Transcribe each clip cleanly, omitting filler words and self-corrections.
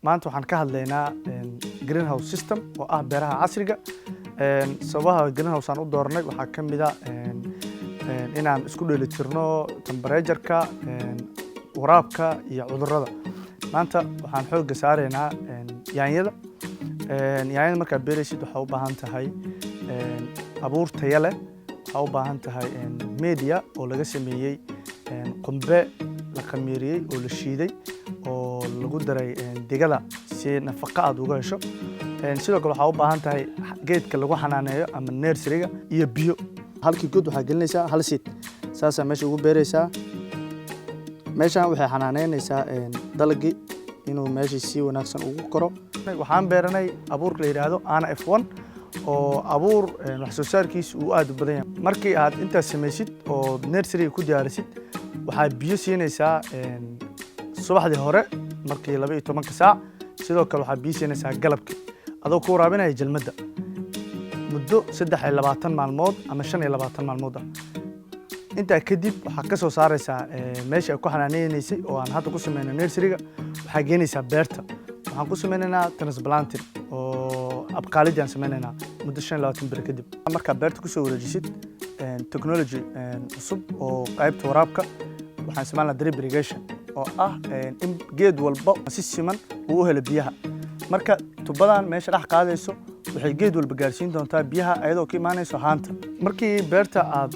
maanta waxaan ka hadlaynaa greenhouse system oo ah beeraha casriga sababaha greenhouse aan u doornay waxaa ka mid ah inaan isku dheelitirno temperature-ka waraabka iyo cudurrada maanta waxaan xoogga saaraynaa yaanyada markaad beeraysid waxaa u baahan tahay abuur tayo leh waxaa u baahan tahay media oo laga sameeyey qumbe la khamiiriyey oo la shiiday oo lagu daray digada si nafaqo aad uga hesho sidoo kale waxaa u baahan tahay geedka lagu xanaaneeyo ama nursery-ga iyo biyo halkii god waxaa gelinaysaa hal seed saasaa meesha ugu beeraysaa meeshaan waxay xanaaneynaysaa dalagii inuu meeshii si wanaagsan ugu koro waxaan beeranay abuurka la yidhaahdo ana F1 oo abuur wax soo saarkiisu uu aad u badan yahay markii aad intaas samaysid oo nursery ku diyaarisid waxaa biyo siinaysaa subaxdii hore markii 12 saac sidoo kale waxaa biyo siinaysaa galabkii adoo ku waraabinaya jalmadda muddo 23 maalmood ama 25 maalmood intaa kadib waxaa ka soo saaraysaa meesha ay ku xanaaneysay oo aan hadda ku sameynay nursery-ga waxaa geenaysaa beerta waxaan ku sameynaynaa transplanting oo abqaalidii aan sameynaynaa muddo 25 bil kadib markaa beerta ku soo wareejisid technology cusub oo qaybta waraabka waxaan sameynaa drip irrigation oo ah in geed walba si siman uu helo biyaha marka tubadan meesha dhex qaadayso waxay geed walba gaarsiin doontaa biyaha ayadoo ka imaanayso haanta markii beerta aad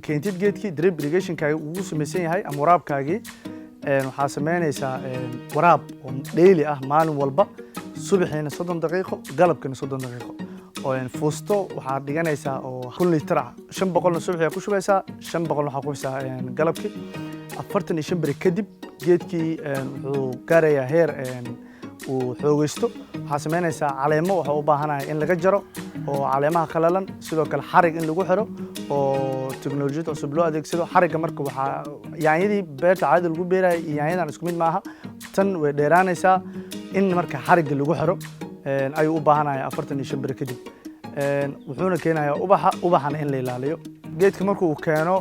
keentid geedkii drip irrigation-kaaga ugu samaysan yahay ama waraabkaagii waxaa sameynaysaa waraab oo daily ah maalin walba subaxiina 30 daqiiqo galabkiina 30 daqiiqo oo fuusto waxaa dhiganaysaa oo 1 litir ah 500 subaxii ku shubaysaa 500 waxaa ku haysaa galabkii 45 bari kadib geedkii wuxuu gaarayaa heer uu xoogaysto waxaa sameynaysaa caleemo waxa u baahanahay in laga jaro oo caleemaha qalalan sidoo kale xarig in lagu xiro oo teknolojiyada cusub loo adeegsado xariga marka waxaa yaanyadii beerta caadi lagu beerayay iyo yaanyadan isku mid maaha tan way dheeraanaysaa in marka xariga lagu xiro ayuu u baahanahay 45 bari kadib wuxuuna keenayaa ubaxana in la ilaaliyo geedka markuu keeno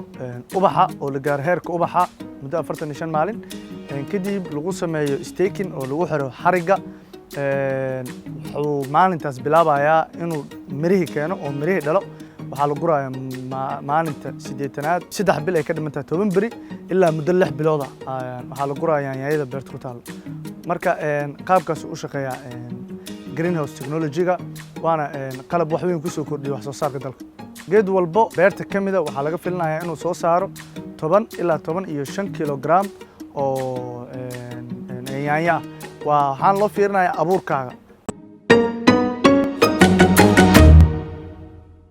ubaxa oo la gaaro heerka ubaxa muddo 45 maalin kadib lagu sameeyo staking oo lagu xiro xariga wuxuu maalintaas bilaabayaa inuu mirihii keeno oo mirihii dhalo waxaa la gurayaa maalinta 8aad 3 bil ay ka dhimantahay 10 bari ilaa muddo 6 bilood waxaa la gurayaa yaanyada beerta ku taal marka qaabkaas u shaqeeya greenhouse technology-ga waana qalab wax weyn ku soo kordhiyo wax soo saarka dalka geed walbo beerta kamida waxaa laga filinayaa inuu soo saaro 10 ilaa 15 kilogram oo yaanya waxaan loo fiirinayaa abuurkaaga